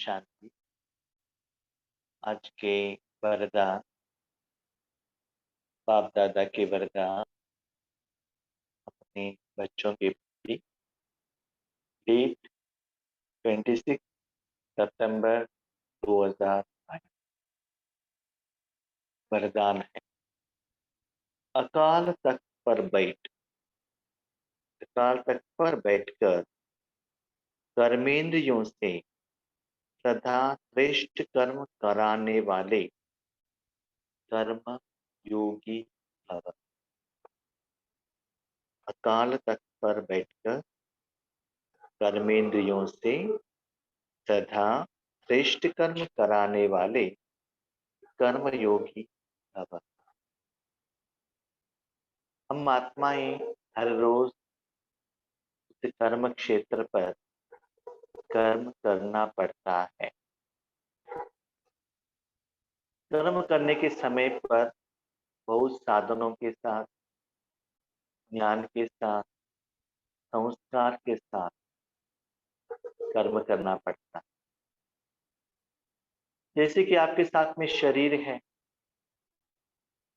शांति। आज के वरदान, बाप दादा के वरदान अपने बच्चों के प्रति। डेट 26 सितंबर 2022। वरदान है, अकाल तख्त पर बैठ, अकाल तख्त पर बैठकर कर्मेंद्रियों से सदा श्रेष्ठ कर्म कराने वाले कर्म योगी भव। अकाल तख्त पर बैठकर कर्मेंद्रियों से सदा श्रेष्ठ कर्म कराने वाले कर्म योगी भव। हम आत्माएं हर रोज उस कर्म क्षेत्र पर कर्म करना पड़ता है। कर्म करने के समय पर बहुत साधनों के साथ, ज्ञान के साथ, संस्कार के साथ कर्म करना पड़ता है। जैसे कि आपके साथ में शरीर है,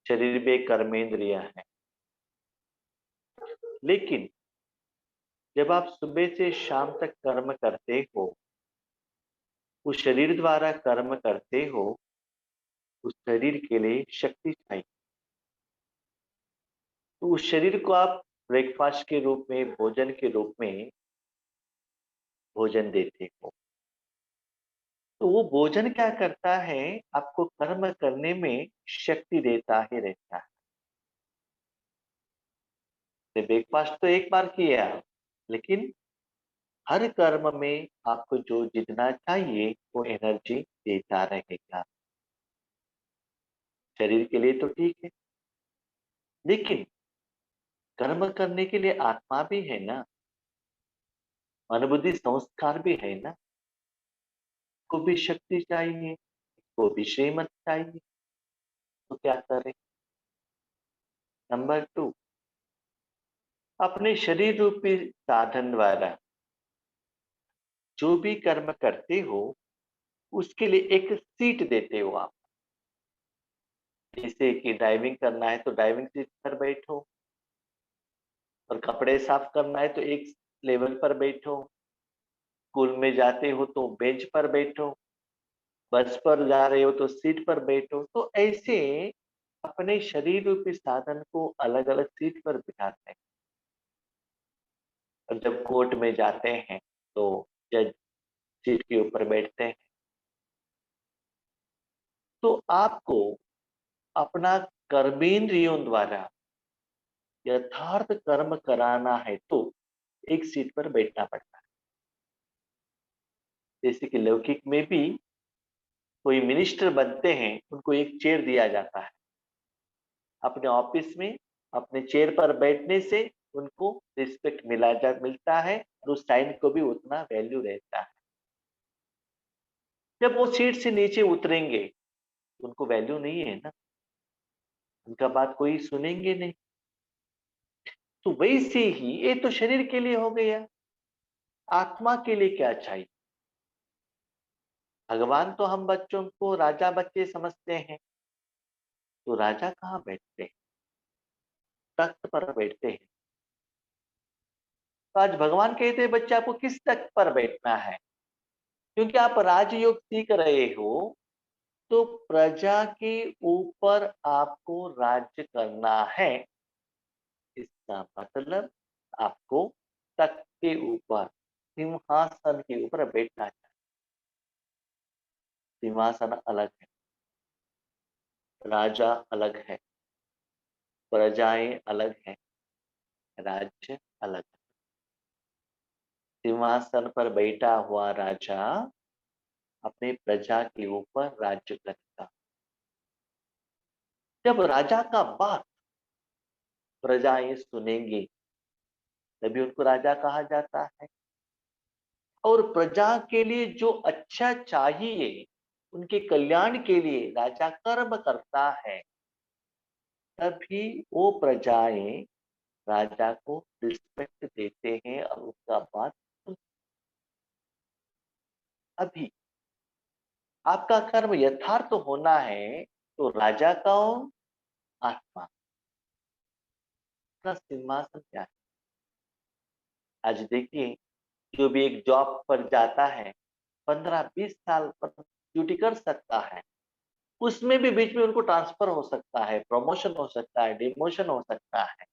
शरीर में कर्मेंद्रिय है, लेकिन जब आप सुबह से शाम तक कर्म करते हो, उस शरीर द्वारा कर्म करते हो, उस शरीर के लिए शक्ति चाहिए। तो उस शरीर को आप ब्रेकफास्ट के रूप में, भोजन के रूप में भोजन देते हो। तो वो भोजन क्या करता है, आपको कर्म करने में शक्ति देता ही रहता है। ब्रेकफास्ट तो एक बार किया, लेकिन हर कर्म में आपको जो जितना चाहिए वो एनर्जी देता रहेगा। शरीर के लिए तो ठीक है, लेकिन कर्म करने के लिए आत्मा भी है ना, अनुभूति संस्कार भी है ना, को भी शक्ति चाहिए, को भी श्रीमत चाहिए। तो क्या करें? नंबर 2, अपने शरीर रूपी साधन द्वारा जो भी कर्म करते हो, उसके लिए एक सीट देते हो आप। जैसे कि ड्राइविंग करना है तो ड्राइविंग सीट पर बैठो, और कपड़े साफ करना है तो एक लेवल पर बैठो, स्कूल में जाते हो तो बेंच पर बैठो, बस पर जा रहे हो तो सीट पर बैठो। तो ऐसे अपने शरीर रूपी साधन को अलग अलग सीट पर बिठाते हैं। और जब कोर्ट में जाते हैं तो जज सीट के ऊपर बैठते हैं। तो आपको अपना कर्मेंद्रियों द्वारा यथार्थ कर्म कराना है तो एक सीट पर बैठना पड़ता है। जैसे कि लौकिक में भी कोई मिनिस्टर बनते हैं, उनको एक चेयर दिया जाता है। अपने ऑफिस में अपने चेयर पर बैठने से उनको रिस्पेक्ट मिलता है, और उस टाइम को भी उतना वैल्यू रहता है। जब वो सीट से नीचे उतरेंगे तो उनको वैल्यू नहीं है ना, उनका बात कोई सुनेंगे नहीं। तो वैसे ही ये तो शरीर के लिए हो गया, आत्मा के लिए क्या चाहिए? भगवान तो हम बच्चों को राजा बच्चे समझते हैं, तो राजा कहाँ बैठते हैं? तख्त पर बैठते हैं। तो आज भगवान कहते हैं, बच्चे आपको किस तख्त पर बैठना है? क्योंकि आप राजयोग सीख रहे हो, तो प्रजा के ऊपर आपको राज्य करना है। इसका मतलब आपको तख्त के ऊपर, सिंहासन के ऊपर बैठना चाहिए। सिंहासन अलग है, राजा अलग है, प्रजाएं अलग है, राज्य अलग है। सिंहासन पर बैठा हुआ राजा अपने प्रजा के ऊपर राज्य करेगा। जब राजा का बात प्रजाएं सुनेंगी, तभी उनको राजा कहा जाता है। और प्रजा के लिए जो अच्छा चाहिए, उनके कल्याण के लिए राजा कर्म करता है, तभी वो प्रजाएं राजा को रिस्पेक्ट देते हैं और उसका बात सुनते हैं। अभी आपका कर्म यथार्थ होना है तो राजा कौन? आत्मा का सिंहासन क्या है? आज देखिए, जो भी एक जॉब पर जाता है 15-20 साल पर ड्यूटी कर सकता है, उसमें भी बीच में उनको ट्रांसफर हो सकता है, प्रमोशन हो सकता है, डिमोशन हो सकता है।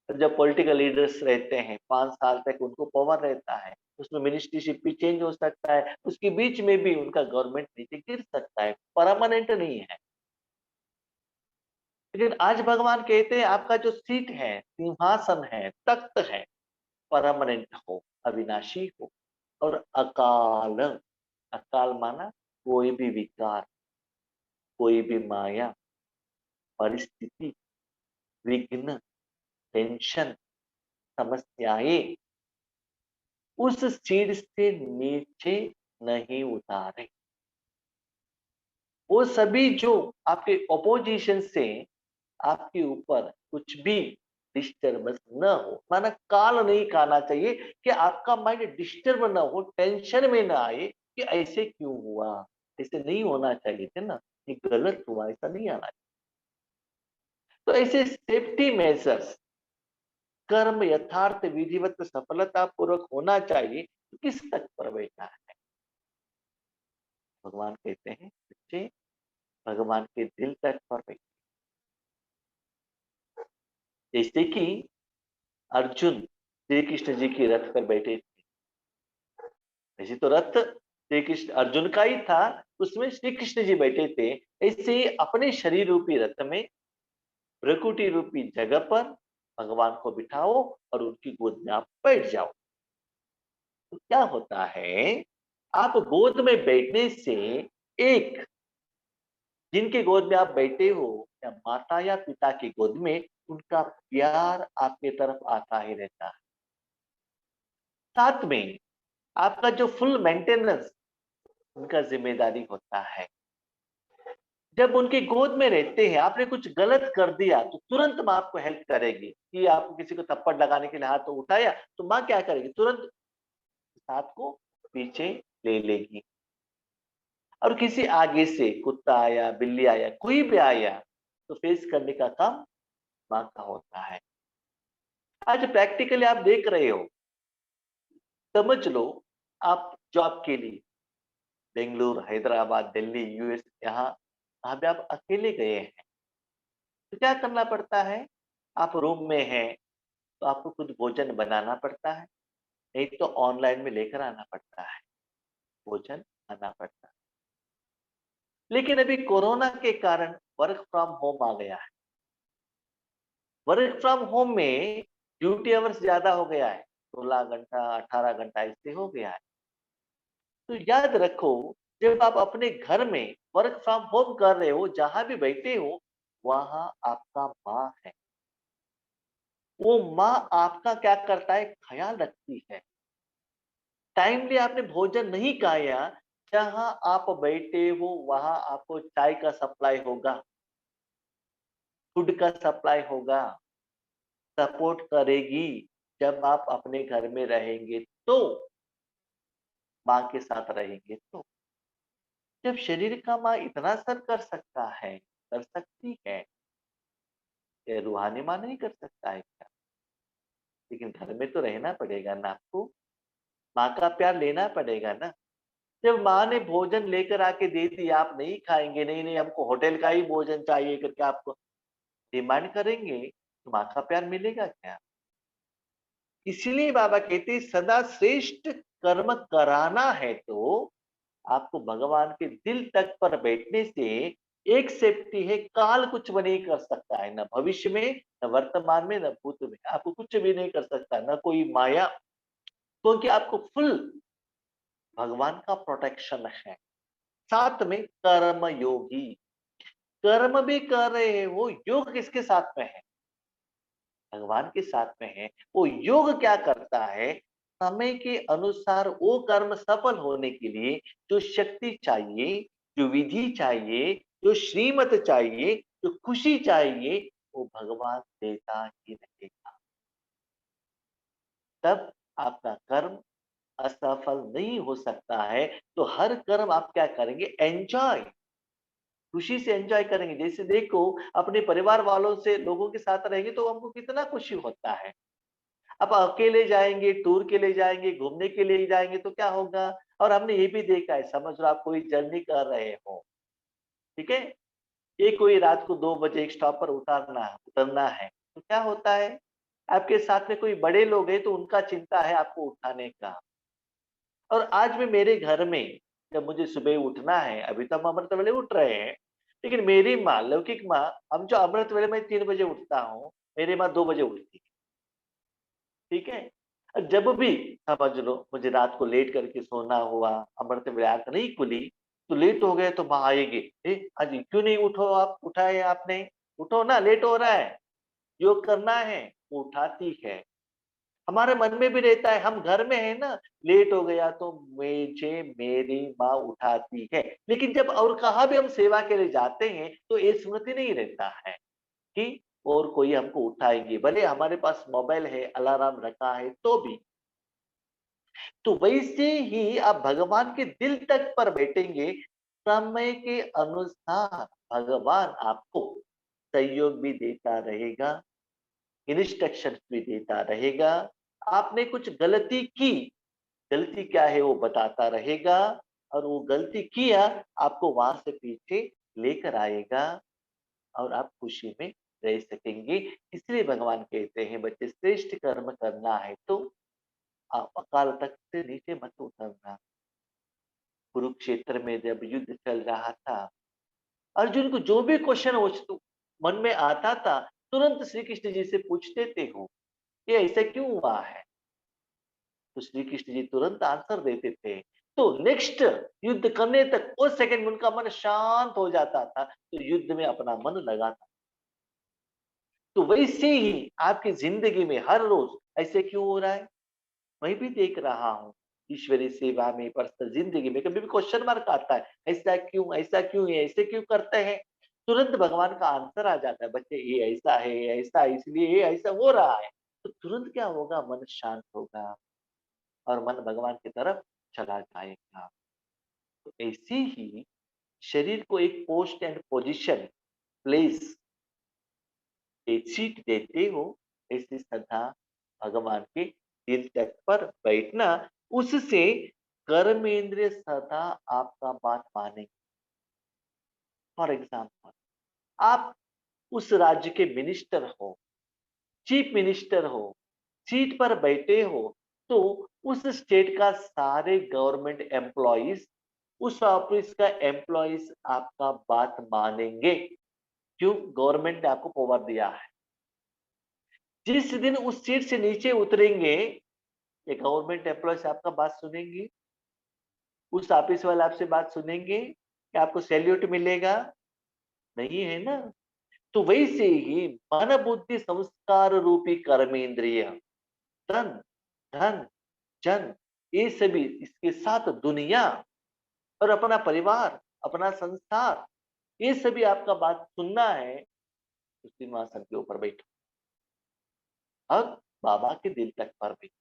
जब पॉलिटिकल लीडर्स रहते हैं 5 साल तक उनको पावर रहता है, उसमें मिनिस्ट्रीशिप भी चेंज हो सकता है, उसके बीच में भी उनका गवर्नमेंट नीचे गिर सकता है, परमानेंट नहीं है। लेकिन आज भगवान कहते हैं आपका जो सीट है, सिंहासन है, तख्त है, परमानेंट हो, अविनाशी हो और अकाल। अकाल माना कोई भी विकार, कोई भी माया, परिस्थिति, विघ्न, टेंशन, समस्याएं उस सीट से नीचे नहीं उतारे। वो सभी जो आपके ऑपोजिशन से आपके ऊपर कुछ भी डिस्टर्बेंस न हो, माना काल नहीं खाना चाहिए कि आपका माइंड डिस्टर्ब ना हो, टेंशन में ना आए कि ऐसे क्यों हुआ, ऐसे नहीं होना चाहिए थे ना, ये गलत हुआ, ऐसा नहीं आना चाहिए। तो ऐसे सेफ्टी मेजर्स, कर्म यथार्थ विधिवत सफलता पूर्वक होना चाहिए, तो किस तक पर बैठा है? भगवान कहते हैं बच्चे, भगवान के दिल तक पर बैठे। जैसे कि अर्जुन श्री कृष्ण जी के रथ पर बैठे थे, वैसे तो रथ श्री कृष्ण अर्जुन का ही था, उसमें श्री कृष्ण जी बैठे थे। ऐसे ही अपने शरीर रूपी रथ में भ्रकुटी रूपी जगह पर भगवान को बिठाओ और उनकी गोद में आप बैठ जाओ। तो क्या होता है, आप गोद में बैठने से एक, जिनके गोद में आप बैठे हो, या माता या पिता की गोद में, उनका प्यार आपके तरफ आता ही रहता है। साथ में आपका जो फुल मेंटेनेंस उनका जिम्मेदारी होता है। जब उनकी गोद में रहते हैं, आपने कुछ गलत कर दिया तो तुरंत माँ आपको हेल्प करेगी। कि आपको किसी को थप्पड़ लगाने के लिए हाथ तो उठाया, तो माँ क्या करेगी, तुरंत हाथ को पीछे ले लेगी। और किसी आगे से कुत्ता आया, बिल्ली आया, कोई भी आया, तो फेस करने का काम माँ का होता है। आज प्रैक्टिकली आप देख रहे हो, समझ लो आप जॉब के लिए बेंगलुरु, हैदराबाद, दिल्ली, यूएस, यहाँ पे आप अकेले गए हैं, तो क्या करना पड़ता है? आप रूम में हैं तो आपको खुद भोजन बनाना पड़ता है, नहीं तो ऑनलाइन में लेकर आना पड़ता है, भोजन आना पड़ता है। लेकिन अभी कोरोना के कारण वर्क फ्रॉम होम आ गया है। वर्क फ्रॉम होम में ड्यूटी आवर्स ज्यादा हो गया है, 16 घंटा, 18 घंटा ऐसे हो गया है। तो याद रखो, जब आप अपने घर में वर्क फ्रॉम होम कर रहे हो, जहां भी बैठे हो, वहां आपका माँ है। वो माँ आपका क्या करता है, ख्याल रखती है। टाइमली आपने भोजन नहीं खाया, जहां आप बैठे हो वहां आपको चाय का सप्लाई होगा, फूड का सप्लाई होगा, सपोर्ट करेगी। जब आप अपने घर में रहेंगे तो, माँ के साथ रहेंगे तो। जब शरीर का माँ इतना सर कर सकता है, कर सकती है, ये रूहानी माँ नहीं कर सकता है क्या? लेकिन घर में तो रहना पड़ेगा ना आपको, माँ का प्यार लेना पड़ेगा ना। जब माँ ने भोजन लेकर आके दे दिया, आप नहीं खाएंगे, नहीं नहीं हमको होटल का ही भोजन चाहिए करके आपको डिमांड करेंगे, तो माँ का प्यार मिलेगा क्या? इसीलिए बाबा कहते हैं, सदा श्रेष्ठ कर्म कराना है तो आपको भगवान के दिल तक पर बैठने से एक सेफ्टी है, काल कुछ भी नहीं कर सकता है, न भविष्य में, न वर्तमान में, न भूत में, आपको कुछ भी नहीं कर सकता, न कोई माया, क्योंकि आपको फुल भगवान का प्रोटेक्शन है। साथ में कर्म योगी, कर्म भी कर रहे हो, योग किसके साथ में है? भगवान के साथ में है। वो योग क्या करता है, समय के अनुसार वो कर्म सफल होने के लिए जो शक्ति चाहिए, जो विधि चाहिए, जो श्रीमत चाहिए, जो खुशी चाहिए, वो भगवान देता ही रहेगा। तब आपका कर्म असफल नहीं हो सकता है, तो हर कर्म आप क्या करेंगे? एन्जॉय, खुशी से एन्जॉय करेंगे। जैसे देखो, अपने परिवार वालों से, लोगों के साथ रहेंगे तो हमको कितना खुशी होता है। अब अकेले जाएँगे, टूर के लिए जाएँगे, घूमने के लिए जाएँगे तो क्या होगा? और हमने ये भी देखा है, समझ लो आप कोई जर्नी कर रहे हो, ठीक है? ये कोई रात को 2 बजे एक स्टॉप पर उतरना है, तो क्या होता है? आपके साथ में कोई बड़े लोग हैं तो उनका चिंता है आपको उठाने का। और आज भी मेरे घर में जब मुझे सुबह उठना है, अभी तो हम अमृत वेले उठ रहे हैं, लेकिन मेरी माँ, लौकिक माँ, हम जो अमृत वेले में 3 बजे उठता हूँ, मेरी माँ 2 बजे उठती है, ठीक है? जब भी समझ लो मुझे रात को लेट करके सोना हुआ, अमृत वेले आँख नहीं खुली, तो लेट हो गए तो माँ आएगी, हाँ जी, क्यों नहीं उठो आप, उठाए आपने? उठो ना, लेट हो रहा है, योग करना है, वो उठाती है। हमारे मन में भी रहता है, हम घर में है ना, लेट हो गया तो मुझे मेरी माँ उठाती है। लेकिन जब और कहाँ भी हम सेवा के लिए जाते हैं, तो ये स्मृति नहीं रहता है कि और कोई हमको उठाएँगे। भले हमारे पास मोबाइल है, अलार्म रखा है तो भी। तो वैसे ही आप भगवान के दिल तक पर बैठेंगे, समय के अनुसार भगवान आपको सहयोग भी देता रहेगा, इंस्ट्रक्शंस भी देता रहेगा। आपने कुछ गलती की, गलती क्या है वो बताता रहेगा, और वो गलती किया आपको वहां से पीछे लेकर आएगा, और आप खुशी में रह सकेंगे। इसलिए भगवान कहते हैं, बच्चे श्रेष्ठ कर्म करना है तो आप अकाल तख्त से नीचे मत उतरना। कुरुक्षेत्र में जब युद्ध चल रहा था, अर्जुन को जो भी क्वेश्चन मन में आता था, तुरंत श्री कृष्ण जी से पूछते थे हो, ये ऐसा क्यों हुआ है? तो श्री कृष्ण जी तुरंत आंसर देते थे। तो नेक्स्ट युद्ध करने तक उस सेकंड में उनका मन शांत हो जाता था, तो युद्ध में अपना मन लगाता। तो वैसे ही आपकी जिंदगी में हर रोज ऐसे क्यों हो रहा है? मैं भी देख रहा हूँ, ईश्वरीय सेवा में, पर्सनल जिंदगी में कभी भी क्वेश्चन मार्क आता है, ऐसा क्यों है, ऐसे क्यों करते हैं? तुरंत भगवान का आंसर आ जाता है, बच्चे ये ऐसा है, ये ऐसा है, इसलिए ये ऐसा हो रहा है। तो तुरंत क्या होगा? मन शांत होगा और मन भगवान की तरफ चला जाएगा। तो ऐसे ही शरीर को एक पोस्ट एंड पोजीशन, प्लेस, एक सीट देते हो, ऐसे सदा भगवान के दिल तक पर बैठना, उससे कर्मेंद्रिय सदा आपका बात मानेंगे। फॉर एग्जाम्पल, आप उस राज्य के मिनिस्टर हो, चीफ मिनिस्टर हो, सीट पर बैठे हो, तो उस स्टेट का सारे गवर्नमेंट एम्प्लॉइज, उस ऑफिस का एम्प्लॉइज आपका बात मानेंगे। क्यों? गवर्नमेंट ने आपको पावर दिया है। जिस दिन उस सीट से नीचे उतरेंगे, ये गवर्नमेंट एम्प्लॉइज आपका बात सुनेंगे, उस ऑफिस वाले आपसे बात सुनेंगे, क्या आपको सैल्यूट मिलेगा? नहीं है ना। तो वैसे ही मन बुद्धि संस्कार रूपी कर्मेंद्रिय, तन, धन, जन, ये सभी, इसके साथ दुनिया और अपना परिवार, अपना संसार, ये सभी आपका बात सुनना है, तो सिंहासन के ऊपर बैठो, अब बाबा के दिल तक पर बैठो।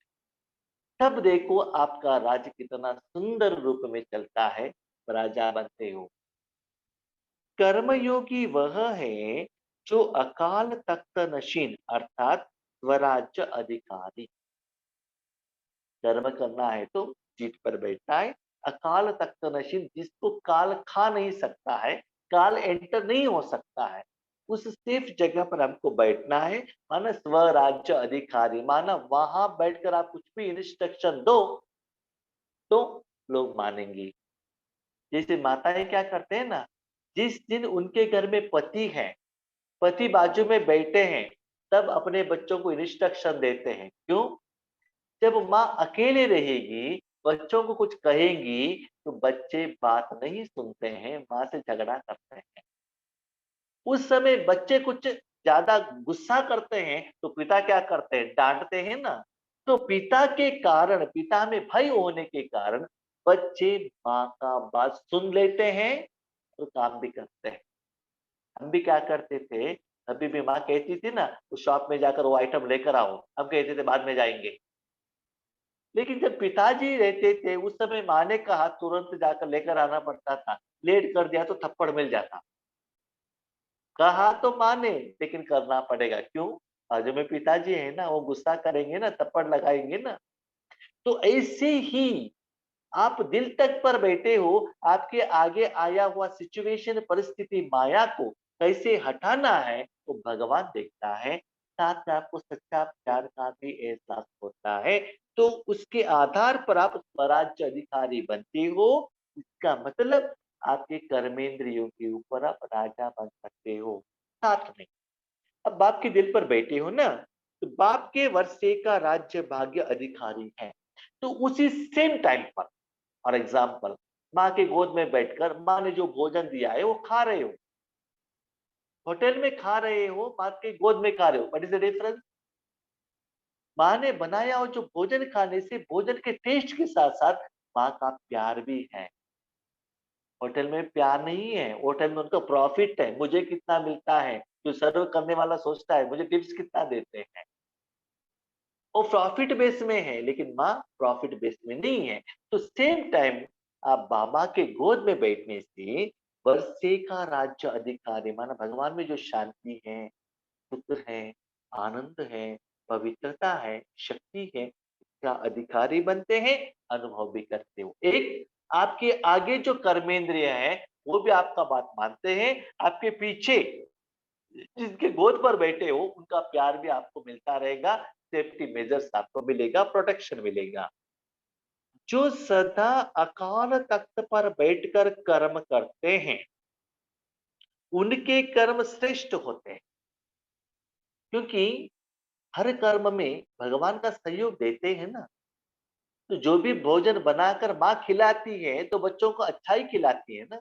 तब देखो आपका राज्य कितना सुंदर रूप में चलता है, राजा बनते हो। कर्मयोगी वह है जो अकाल तख्त नशीन, अर्थात स्वराज्य अधिकारी। कर्म करना है तो सीट पर बैठना है। अकाल तख्त नशीन, जिसको काल खा नहीं सकता है, काल एंटर नहीं हो सकता है, उस सेफ जगह पर हमको बैठना है। माना स्वराज्य अधिकारी, माना वहां बैठकर आप कुछ भी इंस्ट्रक्शन दो तो लोग मानेंगे। जैसे माताएं क्या करते हैं ना, जिस दिन उनके घर में पति है, पति बाजू में बैठे हैं, तब अपने बच्चों को इंस्ट्रक्शन देते हैं। क्यों? जब माँ अकेले रहेगी, बच्चों को कुछ कहेंगी, तो बच्चे बात नहीं सुनते हैं, माँ से झगड़ा करते हैं। उस समय बच्चे कुछ ज्यादा गुस्सा करते हैं, तो पिता क्या करते हैं? डांटते हैं ना। तो पिता के कारण, पिता में भय होने के कारण बच्चे माँ का बात सुन लेते हैं और काम भी करते हैं। हम भी क्या करते थे, अभी भी माँ कहती थी ना, उस शॉप में जाकर वो आइटम लेकर आओ, हम कहते थे बाद में जाएंगे। लेकिन जब पिताजी रहते थे उस समय माँ ने कहा तुरंत जाकर लेकर आना पड़ता था, लेट कर दिया तो थप्पड़ मिल जाता। कहा तो माने लेकिन करना पड़ेगा, क्यों? बाजू में पिताजी है ना, वो गुस्सा करेंगे ना, थप्पड़ लगाएंगे ना। तो ऐसे ही आप दिल तक पर बैठे हो, आपके आगे आया हुआ सिचुएशन, परिस्थिति, माया को कैसे हटाना है, वो भगवान देखता है। साथ में आपको सच्चा प्यार का भी एहसास होता है, तो उसके आधार पर आप स्वराज्य अधिकारी बनते हो। इसका मतलब आपके कर्मेंद्रियों के ऊपर आप राजा बन सकते हो। साथ में अब बाप के दिल पर बैठे हो ना, तो बाप के वर्षे का राज्य भाग्य अधिकारी है। तो उसी सेम टाइम पर, फॉर एग्जाम्पल, माँ के गोद में बैठकर माँ ने जो भोजन दिया है वो खा रहे हो, होटल में खा रहे हो, माँ के गोद में खा रहे हो, व्हाट इज द डिफरेंस? माँ ने बनाया और जो भोजन खाने से भोजन के टेस्ट के साथ साथ माँ का प्यार भी है। होटल में प्यार नहीं है, होटल में उनका प्रॉफिट है, मुझे कितना मिलता है, जो सर्व करने वाला सोचता है मुझे टिप्स कितना देते हैं, वो प्रॉफिट बेस में है, लेकिन माँ प्रॉफिट बेस में नहीं है। तो सेम टाइम आप बाबा के गोद में बैठने से वर्षे का राज्य अधिकारी, माना भगवान में जो शांति है, सुख है, आनंद है, पवित्रता है, शक्ति है, इसका अधिकारी बनते हैं, अनुभव भी करते हो। एक आपके आगे जो कर्मेंद्रिय है वो भी आपका बात मानते हैं, आपके पीछे जिनके गोद पर बैठे हो उनका प्यार भी आपको मिलता रहेगा, सेफ्टी मेजर्स आपको मिलेगा, प्रोटेक्शन मिलेगा। जो सदा अकाल तख्त पर बैठकर कर्म करते हैं उनके कर्म श्रेष्ठ होते हैं, क्योंकि हर कर्म में भगवान का सहयोग देते हैं ना। तो जो भी भोजन बनाकर माँ खिलाती है तो बच्चों को अच्छा ही खिलाती है ना।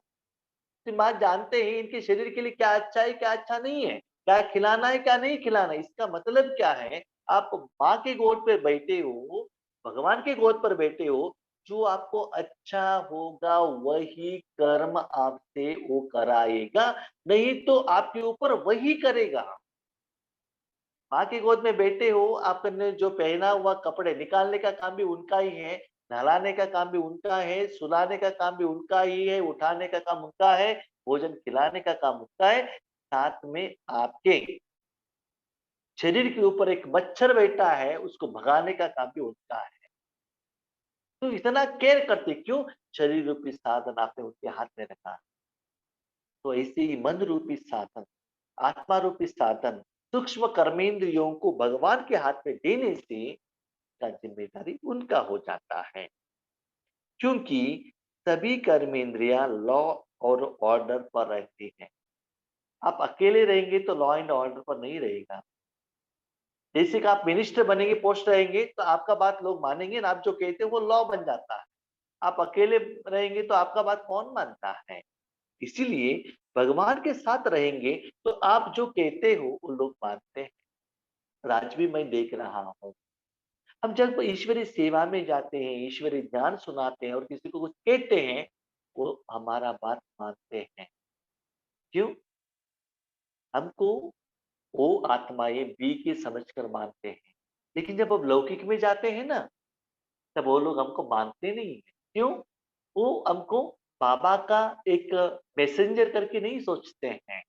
तो माँ जानते हैं इनके शरीर के लिए क्या अच्छा है क्या अच्छा नहीं है, क्या खिलाना है क्या नहीं खिलाना है। इसका मतलब क्या है, आप माँ के गोद पर बैठे हो, भगवान के गोद पर बैठे हो, जो आपको अच्छा होगा वही कर्म आपसे वो कराएगा, नहीं तो आपके ऊपर वही करेगा। माँ की गोद में बैठे हो, आपने जो पहना हुआ कपड़े निकालने का काम भी उनका ही है, नहलाने का काम भी उनका है, सुलाने का काम भी उनका ही है, उठाने का काम उनका है, भोजन खिलाने का काम उनका है। साथ में आपके शरीर के ऊपर एक मच्छर बैठा है, उसको भगाने का काम भी उनका है। तो इतना केयर करते क्यों? शरीर रूपी साधन आपने उनके हाथ में रखा है। तो ऐसे ही मन रूपी साधन, आत्मा रूपी साधन, सूक्ष्म कर्मेंद्रियों को भगवान के हाथ में देने से का जिम्मेदारी उनका हो जाता है, क्योंकि सभी कर्मेंद्रियां लॉ और ऑर्डर पर रहती हैं। आप अकेले रहेंगे तो लॉ एंड ऑर्डर पर नहीं रहेगा। जैसे कि आप मिनिस्टर बनेंगे, पोस्ट रहेंगे तो आपका बात लोग मानेंगे ना, आप जो कहते हैं वो लॉ बन जाता है। आप अकेले रहेंगे तो आपका बात कौन मानता है? इसीलिए भगवान के साथ रहेंगे तो आप जो कहते हो वो लोग मानते हैं। आज भी मैं देख रहा हूँ, हम जब ईश्वरीय सेवा में जाते हैं, ईश्वरीय ज्ञान सुनाते हैं और किसी को कुछ कहते हैं, वो हमारा बात मानते हैं। क्यों? हमको वो आत्माएं बी की समझकर मानते हैं। लेकिन जब अब लौकिक में जाते हैं ना, तब वो लोग हमको मानते नहीं है। क्यों? वो हमको बाबा का एक मैसेंजर करके नहीं सोचते हैं,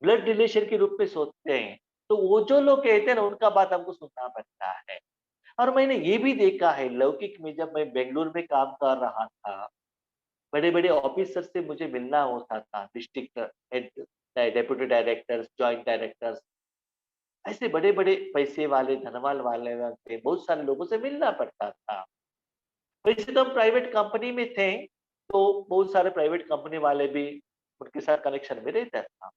ब्लड रिलेशन के रूप में सोचते हैं। तो वो जो लोग कहते हैं ना, उनका बात हमको सुनना पड़ता है। और मैंने ये भी देखा है लौकिक में, जब मैं बेंगलुरु में काम कर रहा था, बड़े-बड़े ऑफिसर से मुझे मिलना होता था, district head, deputy directors, joint directors, ऐसे बड़े-बड़े पैसे वाले, धनवान वाले थे, बहुत सारे लोगों से मिलना पड़ता था। वैसे तो हम प्राइवेट कंपनी में थे, तो बहुत सारे प्राइवेट कंपनी वाले भी उनके साथ कनेक्शन में रहता था।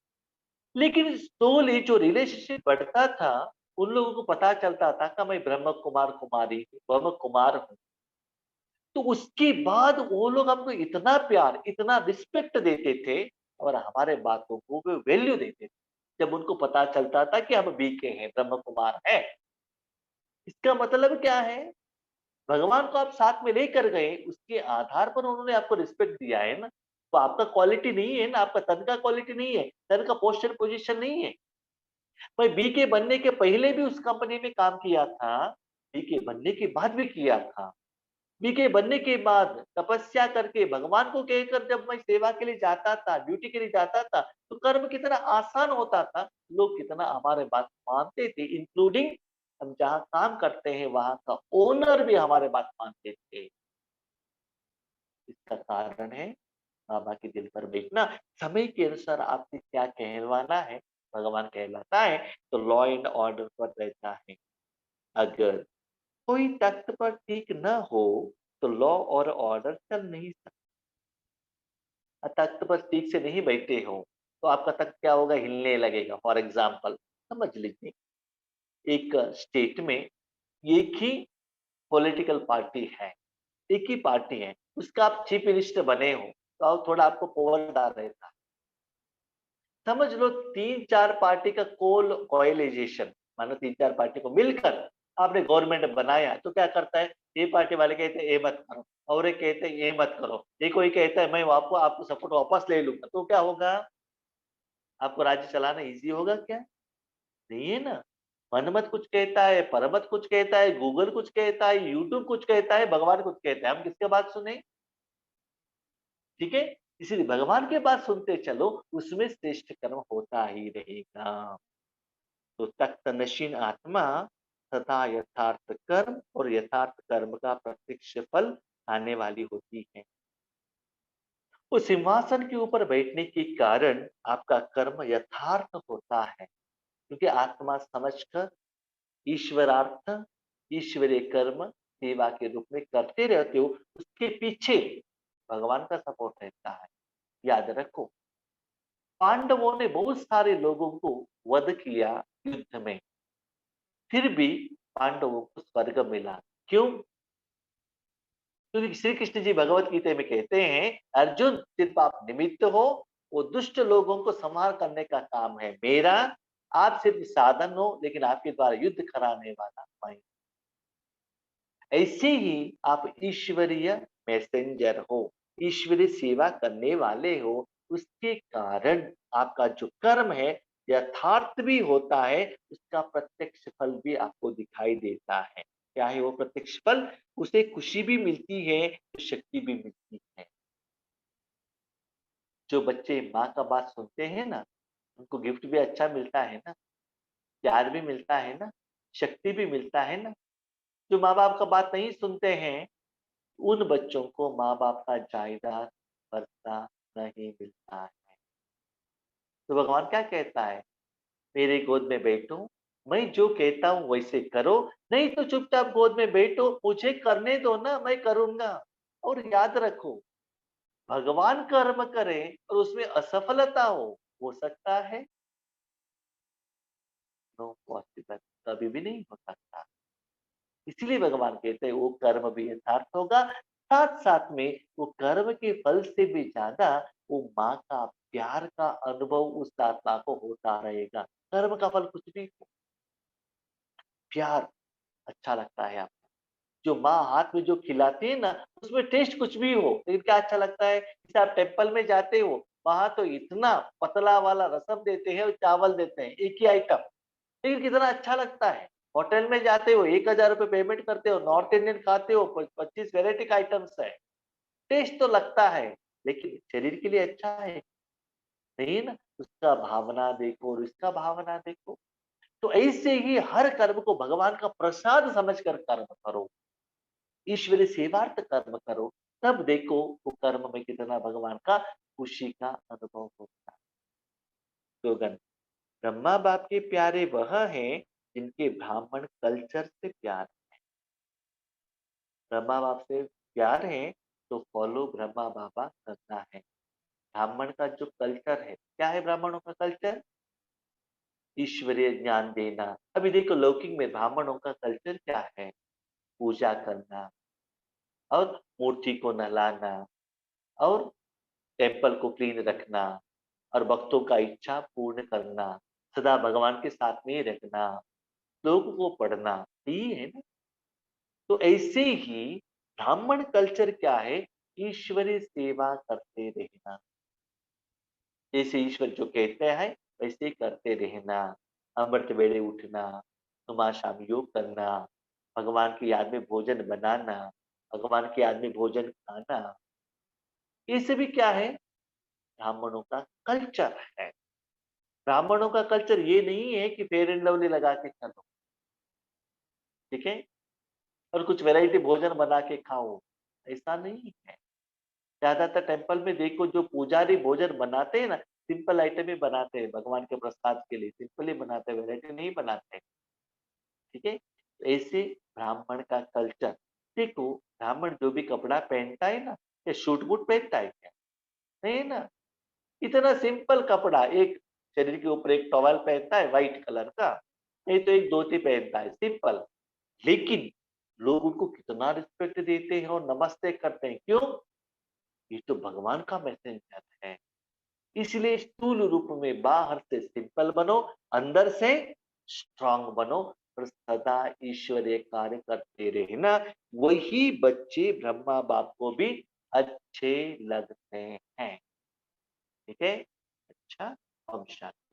लेकिन स्लोली जो रिलेशनशिप बढ़ता था, उन लोगों को पता चलता था कि मैं ब्रह्म कुमार कुमारी, ब्रह्म कुमार हूँ। तो उसके बाद वो लोग हमको इतना प्यार, इतना रिस्पेक्ट देते थे और हमारे बातों को वो वैल्यू देते थे। जब उनको पता चलता था कि हम बीके हैं, ब्रह्म कुमार हैं। इसका मतलब क्या है? भगवान को आप साथ में लेकर गए, उसके आधार पर उन्होंने आपको रिस्पेक्ट दिया है ना। तो आपका क्वालिटी नहीं है ना, आपका तन का क्वालिटी नहीं है, तन का पोस्चर पोजीशन नहीं है। मैं बीके बनने के पहले भी उस कंपनी में काम किया था, बीके बनने के बाद भी किया था। बीके बनने के बाद तपस्या करके भगवान को कहकर जब मैं सेवा के लिए जाता था, ड्यूटी के लिए जाता था, तो कर्म कितना आसान होता था, लोग कितना हमारे बात मानते थे, इंक्लूडिंग हम जहाँ काम करते हैं वहां का ओनर भी हमारे बात मानते थे। इसका कारण है बाबा के दिल पर बैठना। समय के अनुसार आपसे क्या कहलवाना है, भगवान कहलाता है, तो लॉ एंड ऑर्डर पर रहता है। अगर कोई तख्त पर ठीक न हो तो लॉ और ऑर्डर चल नहीं सकता। तख्त पर ठीक से नहीं बैठे हो तो आपका तख्त क्या होगा, हिलने लगेगा। फॉर एग्जाम्पल समझ लीजिए, एक स्टेट में एक ही पॉलिटिकल पार्टी है, एक ही पार्टी है, उसका आप चीफ मिनिस्टर बने हो तो थोड़ा आपको पावरदार रहता है। समझ लो 3-4 पार्टी का कोएलिजेशन, मानो 3-4 पार्टी को मिलकर आपने गवर्नमेंट बनाया, तो क्या करता है, ये पार्टी वाले कहते हैं ये मत करो, और एक कहते हैं ये मत करो, ये कोई कहता है मैं आपको आपको सपोर्ट वापस ले लूंगा, तो क्या होगा, आपको राज्य चलाना इजी होगा क्या? नहीं है ना। मनमत कुछ कहता है, परमत कुछ कहता है, गूगल कुछ कहता है, यूट्यूब कुछ कहता है, भगवान कुछ कहता है, हम किसके बात सुने? ठीक है, इसीलिए भगवान के बात सुनते चलो, उसमें श्रेष्ठ कर्म होता ही रहेगा। तो तख्त नशीन आत्मा सदा यथार्थ कर्म और यथार्थ कर्म का प्रत्यक्ष फल आने वाली होती है। उस सिंहासन के ऊपर बैठने के कारण आपका कर्म यथार्थ होता है, क्योंकि आत्मा समझकर ईश्वरार्थ, ईश्वरीय कर्म सेवा के रूप में करते रहते हो, उसके पीछे भगवान का सपोर्ट रहता है। याद रखो, पांडवों ने बहुत सारे लोगों को वध किया युद्ध में, फिर भी पांडवों को स्वर्ग मिला। क्यों? क्योंकि श्री कृष्ण जी भगवत गीता में कहते हैं, अर्जुन सिर्फ आप निमित्त हो, वो दुष्ट लोगों को संहार करने का काम है मेरा, आप सिर्फ साधन हो, लेकिन आपके द्वारा युद्ध कराने वाला मैं। ऐसे ही आप ईश्वरीय मैसेंजर हो, ईश्वरीय सेवा करने वाले हो, उसके कारण आपका जो कर्म है यथार्थ भी होता है, उसका प्रत्यक्ष फल भी आपको दिखाई देता है। क्या है वो प्रत्यक्ष फल? उसे खुशी भी मिलती है, शक्ति भी मिलती है। जो बच्चे माँ का बात सुनते हैं ना, उनको गिफ्ट भी अच्छा मिलता है ना, प्यार भी मिलता है ना, शक्ति भी मिलता है ना। जो माँ बाप का बात नहीं सुनते हैं, उन बच्चों को माँ-बाप का जायदाद वर्षा नहीं मिलता है। तो भगवान क्या कहता है? मेरे गोद में बैठो, मैं जो कहता हूँ वैसे करो, नहीं तो चुपचाप गोद में बैठो, मुझे करने दो ना, मैं करूँगा। और याद रखो, भगवान कर्म करे और उसमें असफलता हो सकता है? नो पॉसिबल, कभी भी नहीं हो सकता। इसलिए भगवान कहते हैं वो कर्म भी यथार्थ होगा, साथ साथ में वो कर्म के फल से भी ज्यादा वो माँ का प्यार का अनुभव उस आत्मा को होता रहेगा। कर्म का फल कुछ भी हो, प्यार अच्छा लगता है आपको। जो माँ हाथ में जो खिलाती है ना, उसमें टेस्ट कुछ भी हो, लेकिन क्या अच्छा लगता है, जैसे आप टेम्पल में जाते हो, वहां तो इतना पतला वाला रसम देते हैं और चावल देते हैं, एक ही आइटम, लेकिन कितना अच्छा लगता है। होटल में जाते हो, 1000 रुपए पेमेंट करते हो, नॉर्थ इंडियन खाते हो, 25 वेराइटी का आइटम्स है, टेस्ट तो लगता है, लेकिन शरीर के लिए अच्छा है नहीं ना। उसका भावना देखो और इसका भावना देखो। तो ऐसे ही हर कर्म को भगवान का प्रसाद समझकर कर्म करो, ईश्वरीय सेवार्थ कर्म करो, तब देखो वो कर्म में कितना भगवान का खुशी का अनुभव होता है। तो ब्रह्मा बाप के प्यारे वह हैं जिनके ब्राह्मण कल्चर से प्यार, ब्रह्मा बाप से प्यार है तो फॉलो ब्रह्मा बाबा करना है। ब्राह्मण का जो कल्चर है, क्या है ब्राह्मणों का कल्चर? ईश्वरीय ज्ञान देना। अभी देखो लौकिक में ब्राह्मणों का कल्चर क्या है? पूजा करना और मूर्ति को नहलाना और टेम्पल को क्लीन रखना और भक्तों का इच्छा पूर्ण करना, सदा भगवान के साथ में ही रखना, लोगों को पढ़ना, यही है ना। तो ऐसे ही ब्राह्मण कल्चर क्या है? ईश्वरीय सेवा करते रहना, जैसे ईश्वर जो कहते हैं वैसे ही करते रहना, अमृत वेले उठना, सुबह शाम योग करना, भगवान की याद में भोजन बनाना, भगवान की याद में भोजन खाना, ये सभी क्या है? ब्राह्मणों का कल्चर है। ब्राह्मणों का कल्चर ये नहीं है कि फेयर एंड लवली लगा के चलो, ठीक है? और कुछ वैरायटी भोजन बना के खाओ, ऐसा नहीं है। ज्यादातर टेम्पल में देखो जो पुजारी भोजन बनाते हैं ना, सिंपल आइटम ही बनाते हैं भगवान के प्रसाद के लिए, सिंपल ही बनाते हैं, वैरायटी नहीं बनाते, ठीक है? तो ऐसे ब्राह्मण का कल्चर, देखो ब्राह्मण जो भी कपड़ा पहनता है ना, ये सूट बूट पहनता है क्या? नहीं ना। इतना सिंपल कपड़ा, एक शरीर के ऊपर एक टॉवल पहनता है व्हाइट कलर का, नहीं तो एक धोती पहनता है, सिंपल। लेकिन लोग उनको कितना रिस्पेक्ट देते हैं और नमस्ते करते हैं, क्यों? ये तो भगवान का मैसेंजर है। इसलिए स्थूल रूप में बाहर से सिंपल बनो, अंदर से स्ट्रांग बनो और सदा ईश्वरीय कार्य करते रहना। वही बच्चे ब्रह्मा बाप को भी अच्छे लगते हैं, ठीक है? अच्छा, ओम शांति।